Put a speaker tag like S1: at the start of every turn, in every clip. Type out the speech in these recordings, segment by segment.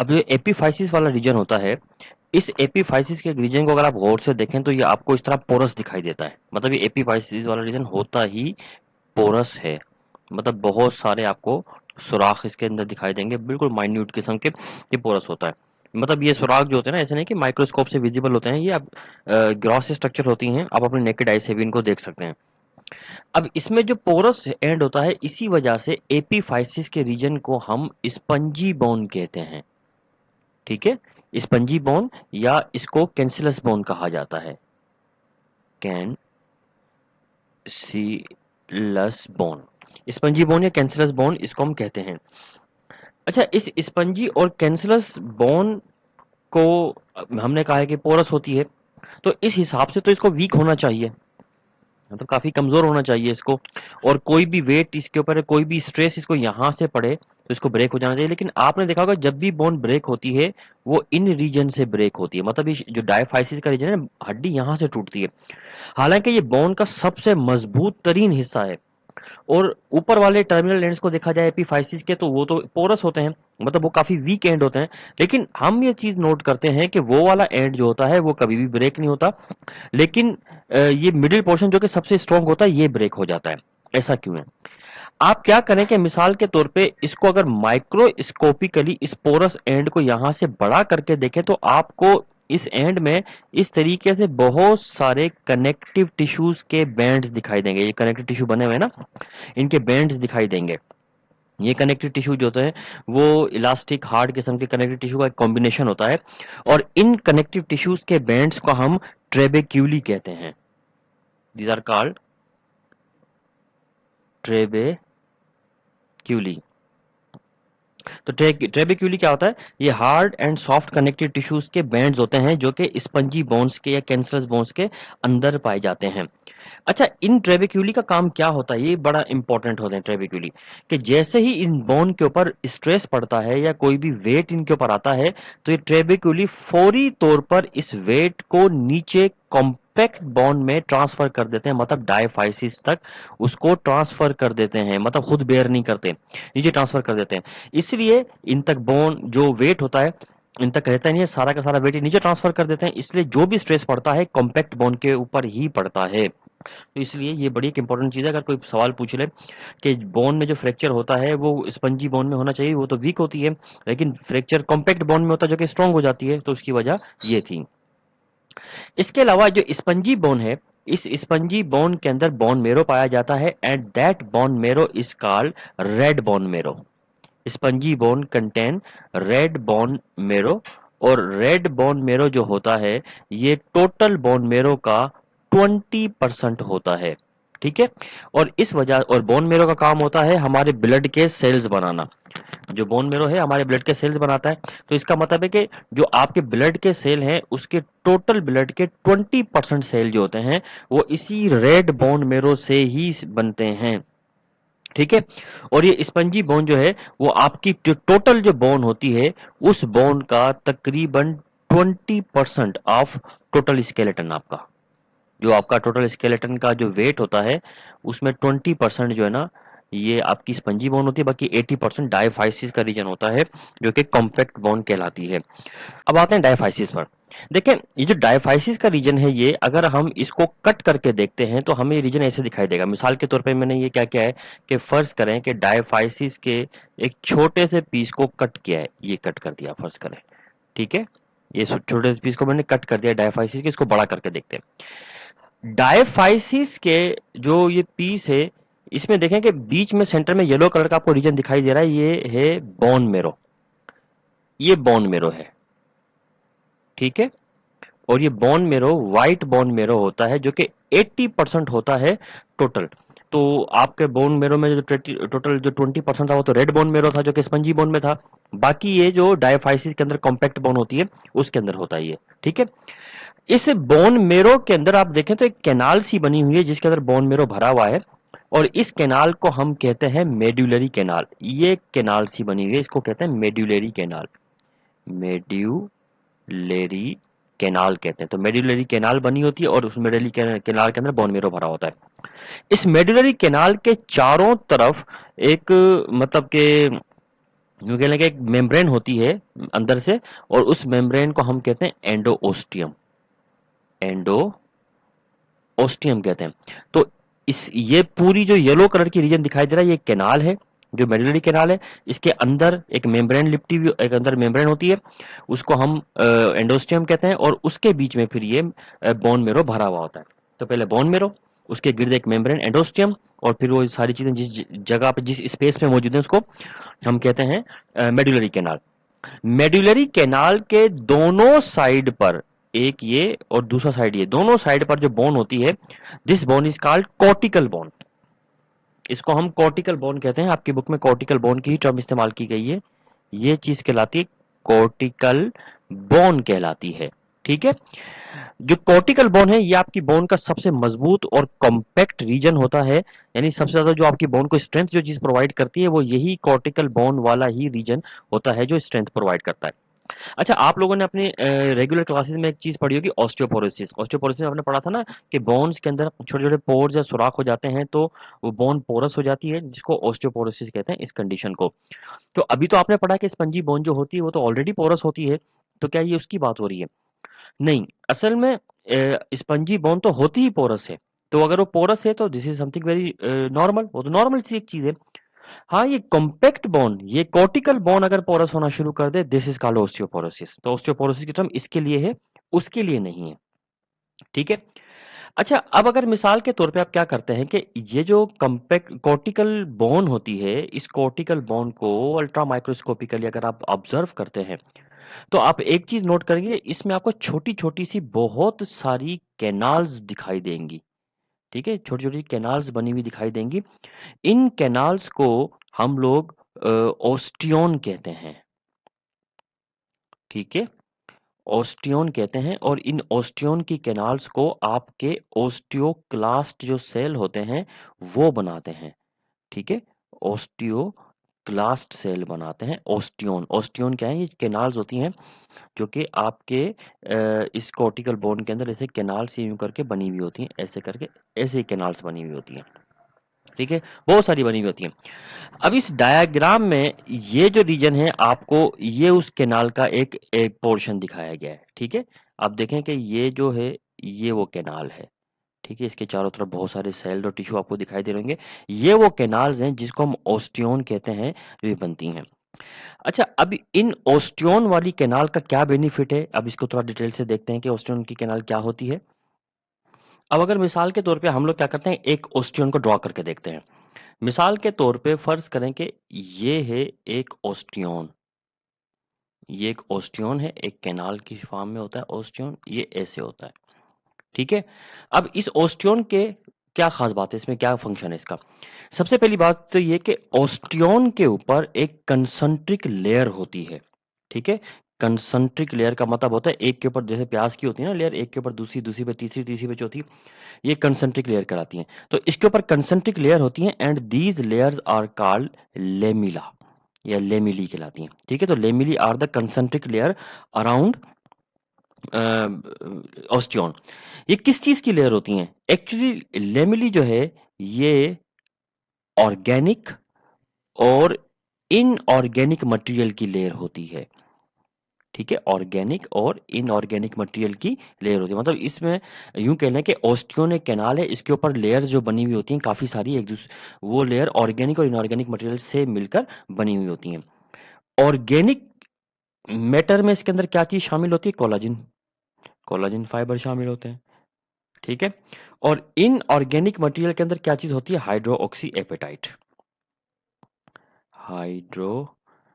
S1: अब जो एपीफाइसिस वाला रीजन होता है, इस एपीफाइसिस के रीजन को अगर आप गौर से देखें तो ये आपको इस तरह पोरस दिखाई देता है। मतलब ये एपीफाइसिस वाला रीजन होता ही पोरस है। मतलब बहुत सारे आपको सुराख इसके अंदर दिखाई देंगे, बिल्कुल माइन्यूट किस्म के ये पोरस होता है। मतलब ये सुराख जो होते हैं ना, ऐसे नहीं कि माइक्रोस्कोप से विजिबल होते हैं, ये आप ग्रॉस स्ट्रक्चर होती हैं, आप अपने नेकेड आई से भी इनको देख सकते हैं। अब इसमें जो पोरस एंड होता है, इसी वजह से एपीफाइसिस के रीजन को हम स्पंजी बोन कहते हैं। ठीक है, स्पंजी बोन या इसको कैंसिलस बोन कहा जाता है। कैंसिलस बोन, स्पंजी बोन या कैंसिलस बोन इसको हम कहते हैं। अच्छा, इस स्पंजी और कैंसिलस बोन को हमने कहा है कि पोरस होती है, तो इस हिसाब से तो इसको वीक होना चाहिए, मतलब काफी कमजोर होना चाहिए इसको। और कोई भी वेट इसके ऊपर है, कोई भी स्ट्रेस इसको यहां से पड़े तो इसको ब्रेक हो जाना चाहिए। लेकिन आपने देखा होगा जब भी बोन ब्रेक होती है वो इन रीजन से ब्रेक होती है। मतलब ये जो डायफाइसिस का रीजन है, हड्डी यहां से टूटती है। हालांकि ये बोन का सबसे मजबूत तरीन हिस्सा है। और ऊपर वाले टर्मिनल एंड्स को देखा जाए एपीफाइसिस के, तो वो तो पोरस होते हैं, मतलब वो काफी वीक एंड होते हैं। लेकिन हम ये चीज नोट करते हैं कि वो वाला एंड जो होता है वो कभी भी ब्रेक नहीं होता, लेकिन ये मिडिल पोर्शन जो कि सबसे स्ट्रांग होता है ये ब्रेक हो जाता है। ऐसा क्यों है? आप क्या करें कि मिसाल के तौर पे इसको अगर माइक्रोस्कोपिकली इस पोरस एंड को यहां से बड़ा करके देखें तो आपको इस एंड में इस तरीके से बहुत सारे कनेक्टिव टिश्यूज के बैंड्स दिखाई देंगे। ये कनेक्टिव टिश्यू बने हुए हैं ना, इनके बैंड्स दिखाई देंगे। ये कनेक्टिव टिश्यू जो होते हैं वो इलास्टिक हार्ड किस्म के कनेक्टिव टिश्यू का एक कॉम्बिनेशन होता है। और इन कनेक्टिव टिश्यूज के बैंड्स को हम ट्रेबेक्यूली कहते हैं। These are called trabeculae. तो ट्रेबेक्यूली क्या होता है? ये hard and soft connective tissues के बैंड्स होते हैं जो कि स्पंजी बोन्स के या कैंसरस बोन्स के अंदर पाए जाते हैं। अच्छा, इन ट्रेबेक्यूली का काम क्या होता है, ये बड़ा इंपॉर्टेंट होते हैं ट्रेबेक्यूली, कि जैसे ही इन बोन के ऊपर स्ट्रेस पड़ता है या कोई भी वेट इनके ऊपर आता है तो ये ट्रेबेक्यूली फौरी तौर पर इस वेट को नीचे कॉम्पैक्ट बोन में ट्रांसफर कर देते हैं। मतलब डायफाइसिस तक उसको ट्रांसफर कर देते हैं, मतलब खुद बेयर नहीं करते, नीचे ट्रांसफर कर देते हैं। इसलिए इन तक बोन जो वेट होता है इन तक रहता नहीं है, सारा का सारा वेट नीचे ट्रांसफर कर देते हैं। इसलिए जो भी स्ट्रेस पड़ता है कॉम्पैक्ट बोन के ऊपर ही पड़ता है। तो इसलिए ये बड़ी एक इंपॉर्टेंट चीज है। अगर कोई सवाल पूछ ले कि बोन में जो फ्रैक्चर होता है वो स्पंजी बोन में होना चाहिए, वो तो वीक होती है, लेकिन फ्रैक्चर कॉम्पैक्ट बोन में होता है जो कि स्ट्रांग हो जाती है, तो उसकी वजह ये थी। इसके अलावा जो स्पंजी बोन है, इस स्पंजी बोन के अंदर बोन मेरो पाया जाता है and that bone marrow is called red bone marrow. Spongy bone contain red bone marrow. और रेड बोन मेरो जो होता है ये टोटल बोन मेरो का 20% होता है। ठीक है, और इस वजह और बोन मेरो का काम होता है हमारे ब्लड के सेल्स बनाना। जो बोन मेरो है हमारे ब्लड के सेल्स बनाता है। तो इसका मतलब है कि जो आपके ब्लड के सेल हैं उसके टोटल ब्लड के 20% सेल जो होते हैं वो इसी रेड बोन मेरो से ही बनते हैं। ठीक है, और ये स्पंजी बोन जो है वो आपकी जो टोटल जो बोन होती है उस बोन का तकरीबन 20% ऑफ टोटल स्केलेटन, आपका जो आपका टोटल स्केलेटन का जो वेट होता है उसमें 20% जो है ना ये आपकी स्पंजी बोन होती है, बाकी 80% डायफाइसिस का रीजन होता है जो कि कॉम्पैक्ट बोन कहलाती है। अब आते हैं डायफाइसिस पर। देखें, ये जो डायफाइसिस का रीजन है ये अगर हम इसको कट करके देखते हैं तो हमें ये रीजन ऐसे दिखाई देगा। मिसाल के तौर पे मैंने ये क्या किया है कि फर्ज करें कि डायफाइसिस के एक छोटे से पीस को कट किया है, ये कट कर दिया फर्ज करें। ठीक है, ये छोटे से पीस को मैंने कट कर दिया डायफाइसिस के, इसको बड़ा करके देखते हैं। डायफाइसिस के जो ये पीस है इसमें देखें कि बीच में सेंटर में येलो कलर का आपको रीजन दिखाई दे रहा है, ये है बोन मेरो, ये बोन मेरो है। ठीक है, और ये bone marrow white bone marrow होता है जो कि 80% होता है टोटल। तो आपके बोन मेरो में जो टोटल जो 20% था वो तो रेड बोन मेरो था जो कि स्पंजी बोन में था। बाकी ये जो डायफाइसिस के अंदर कॉम्पैक्ट बोन होती है उसके अंदर होता है ये। ठीक है, इस बोन मेरो के अंदर आप देखें तो एक कैनाल सी बनी हुई है जिसके अंदर बोन मेरो भरा हुआ है, और इस कैनाल को हम कहते हैं मेड्यूलरी कैनाल। ये कैनाल सी बनी हुई है, इसको कहते हैं मेड्यूलरी कैनाल, मेड्यूलरी कैनाल कहते हैं। तो मेड्यूलरी कैनाल बनी होती है और उस मेड्यूलरी कैनाल के अंदर बोन मेरो भरा होता है। इस मेड्यूलरी कैनाल के चारों तरफ एक मतलब के यूं कह लें कि एक मेम्ब्रेन होती है अंदर से, और उस मेम्ब्रेन को हम कहते हैं एंडोओस्टियम। एंडोओस्टियम कहते हैं। तो इस ये पूरी जो येलो कलर की रीजन दिखाई दे रहा है, ये कैनाल है, जो मेडुलरी कैनाल है। इसके अंदर एक मेम्ब्रेन लिपटी हुई, एक अंदर मेम्ब्रेन होती है, उसको हम एंडोस्टियम कहते हैं, और उसके बीच में फिर ये बोन मेरो भरा हुआ होता है। तो पहले बोन मेरो, उसके गिर्द एक मेम्ब्रेन एंडोस्टियम, और फिर वो सारी चीजें जिस जगह पे, जिस स्पेस में मौजूद है, उसको हम कहते हैं मेडुलरी कैनाल। मेडुलरी कैनाल के दोनों साइड पर, एक ये और दूसरा साइड ये, दोनों साइड पर जो बोन होती है, this bone is called cortical bone. इसको हम कॉर्टिकल बोन कहते हैं। आपकी बुक में कॉर्टिकल बोन की ही टर्म इस्तेमाल की गई है। ये चीज कहलाती है कॉर्टिकल बोन कहलाती है। ठीक है। जो कॉर्टिकल बोन है, ये आपकी बोन का सबसे मजबूत और कॉम्पैक्ट रीजन होता है। यानी सबसे ज्यादा जो आपकी बोन को स्ट्रेंथ जो चीज प्रोवाइड करती है, वो यही कॉर्टिकल बोन वाला ही रीजन होता है जो स्ट्रेंथ प्रोवाइड करता है। अच्छा, आप लोगों ने अपनी रेगुलर क्लासेस में एक चीज पढ़ी होगी, ऑस्टियोपोरोसिस। ऑस्टियोपोरोसिस में आपने पढ़ा था ना कि बोन्स के अंदर छोटे छोटे पोर्स या सुराख हो जाते हैं, तो वो बोन पोरस हो जाती है, जिसको ऑस्टियोपोरोसिस कहते हैं, इस कंडीशन को। तो अभी तो आपने पढ़ा कि स्पंजी बोन जो होती है वो तो ऑलरेडी पोरस होती है, तो क्या ये उसकी बात हो रही है? नहीं, असल में स्पंजी बोन तो होती ही पोरस है। तो अगर वो पोरस है तो this is something very normal, वो तो नॉर्मल सी एक चीज है। हाँ, ये कॉम्पैक्ट बोन, ये कॉर्टिकल बोन अगर पोरस होना शुरू कर दे, दिस इज कॉल्ड ऑस्टियोपोरोसिस। तो ऑस्टियोपोरोसिस की टर्म इसके लिए है, उसके लिए नहीं है। ठीक है। अच्छा, अब अगर मिसाल के तौर पे आप क्या करते हैं कि ये जो कॉम्पैक्ट कॉर्टिकल बोन होती है, इस कॉर्टिकल बोन को अल्ट्रा माइक्रोस्कोपिकली अगर आप ऑब्जर्व करते हैं, तो आप एक चीज नोट करेंगे, इसमें आपको छोटी छोटी सी बहुत सारी कैनाल्स दिखाई देंगी। ठीक है, छोटी छोटी कैनाल्स बनी हुई दिखाई देंगी। इन कैनाल्स को हम लोग ओस्टियोन कहते हैं। ठीक है, ओस्टियोन कहते हैं, और इन ओस्टियोन की कैनाल्स को आपके ओस्टियोक्लास्ट जो सेल होते हैं वो बनाते हैं। ठीक है, ओस्टियोक्लास्ट सेल बनाते हैं ओस्टियोन। ओस्टियोन क्या है? ये कैनाल्स होती हैं जो कि आपके इस कॉर्टिकल बोन के अंदर ऐसे कैनाल से यूं करके बनी हुई होती हैं, ऐसे करके, ऐसे ही कैनाल्स बनी हुई होती हैं। ठीक है, बहुत सारी बनी हुई होती हैं। अब इस डायग्राम में ये जो रीजन है, आपको ये उस कैनाल का एक एक पोर्शन दिखाया गया है। ठीक है, आप देखें कि ये जो है, ये वो कैनाल है। ठीक है, इसके चारों तरफ बहुत सारे सेल और टिश्यू आपको दिखाई दे रहे होंगे। ये वो कैनाल्स हैं जिसको हम ओस्टियोन कहते हैं, जो ये बनती हैं। अच्छा, अब इन ओस्टियोन वाली कैनाल का क्या बेनिफिट है, अब इसको थोड़ा डिटेल से देखते हैं कि ओस्टियोन की कैनाल क्या होती है। अब अगर मिसाल के तौर पे हम लोग क्या करते हैं, एक ओस्टियोन को ड्रॉ करके देखते हैं। मिसाल के तौर पे फर्ज करें कि ये है एक ओस्टियोन, ये एक ओस्टियोन है, एक कैनाल की फॉर्म में होता है ओस्टियोन, ये ऐसे होता है। ठीक है, अब इस ओस्टियोन के क्या खास बात है, इसमें क्या फंक्शन है इसका? सबसे पहली बात तो ये कि ओस्टियोन के ऊपर एक कंसंट्रिक लेयर होती है। ठीक है, कंसंट्रिक लेयर का मतलब होता है एक के ऊपर, जैसे प्याज की होती है ना लेयर, एक के ऊपर दूसरी, दूसरी पे तीसरी, तीसरी पे चौथी, ये कंसंट्रिक लेयर कहलाती हैं। तो इसके ऊपर कंसंट्रिक लेयर होती हैं, and these layers are called lamella, या लेमिली कहलाती हैं। ठीक है, तो lamellae are the concentric layer around osteon. ये किस चीज की लेयर होती हैं? एक्चुअली लेमिली जो है, ये ऑर्गेनिक और इनऑर्गेनिक मटेरियल की लेयर होती है। ठीक है, ऑर्गेनिक और इनऑर्गेनिक मटेरियल की लेयर होती है। मतलब इसमें यूं कह लें कि ओस्टियोन एक कैनाल है, इसके ऊपर लेयर जो बनी हुई होती हैं काफी सारी, एक दूसरे, वो लेयर ऑर्गेनिक और इनऑर्गेनिक मटेरियल से मिलकर बनी हुई होती हैं। ऑर्गेनिक मैटर में इसके अंदर क्या चीज शामिल होती है? कोलाजिन, कोलाजिन फाइबर शामिल होते हैं। ठीक है, और इनऑर्गेनिक मटेरियल के अंदर क्या चीज होती है? हाइड्रोक्सी एपेटाइट, हाइड्रोक्सी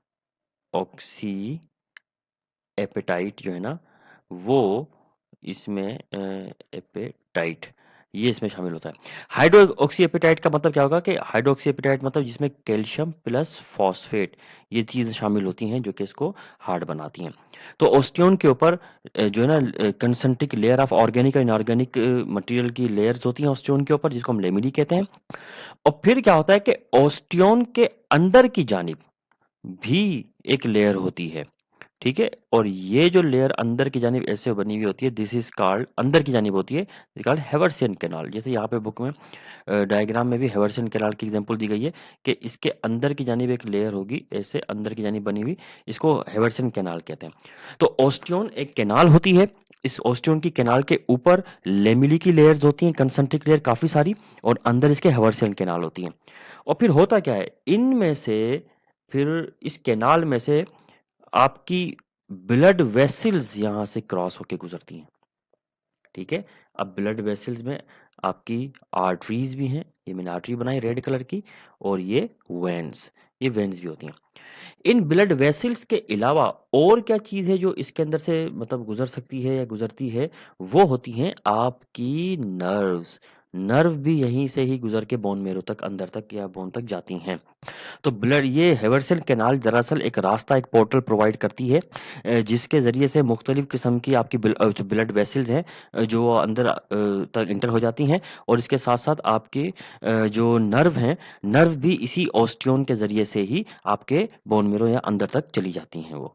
S1: एपेटाइट जो है ना, वो इसमें एपेटाइट, ये इसमें शामिल होता है। हाइड्रोक्सी एपेटाइट का मतलब क्या होगा कि हाइड्रोक्सी एपेटाइट मतलब जिसमें कैल्शियम प्लस फॉस्फेट, ये चीजें शामिल होती हैं जो कि इसको हार्ड बनाती हैं। तो ओस्टियोन के ऊपर जो है ना कंसंट्रिक लेयर ऑफ ऑर्गेनिक और इनऑर्गेनिक मटेरियल की लेयर्स होती हैं ओस्टियोन के ऊपर, जिसको हम लेमिनी कहते हैं। और फिर क्या होता है कि ओस्टियोन के अंदर की जानिब भी एक लेयर होती है। ठीक है? और ये जो लेयर अंदर की जानिब ऐसे बनी हुई होती है, दिस इज़ कॉल्ड, अंदर की जानिब होती है, कॉल्ड हैवर्सियन कैनाल। जैसे यहाँ पे बुक में डायग्राम में भी हैवर्सियन कैनाल की एग्जांपल दी गई है कि इसके अंदर की जानिब एक लेयर होगी, ऐसे अंदर की जानिब बनी हुई, इसको हैवर्सियन कैनाल कहते हैं। तो ओस्टियन एक कैनाल होती है, इस ओस्टियन की कैनाल के ऊपर लेमेली की लेयर्स होती हैं, कंसंट्रिक लेयर काफ़ी सारी, और अंदर इसके हैवर्सियन कैनाल होती हैं। और फिर होता क्या है, इनमें से फिर इस कैनाल में से आपकी ब्लड वेसल्स यहाँ से क्रॉस होके गुजरती हैं, ठीक है? अब ब्लड वेसल्स में आपकी आर्टरीज भी हैं, ये मैंने आर्टरी बनाई रेड कलर की, और ये वेन्स भी होती हैं। इन ब्लड वेसल्स के अलावा और क्या चीज़ है जो इसके अंदर से मतलब गुजर सकती है या गुजरती है, वो होती हैं आपकी नर्व्स। नर्व भी यहीं से ही गुजर के बोन मैरो तक, अंदर तक या बोन तक जाती हैं। तो ब्लड, ये हैवर्सियन कैनाल दरअसल एक रास्ता, एक पोर्टल प्रोवाइड करती है, जिसके ज़रिए से मुख्तलिफ किस्म की आपकी जो ब्लड वेसल्स हैं, जो अंदर तक इंटर हो जाती हैं, और इसके साथ-साथ आपके जो नर्व हैं, नर्व भी इसी ओस्टियन के ज़रिए से ही आपके बोन मैरो या अंदर तक चली जाती हैं वो।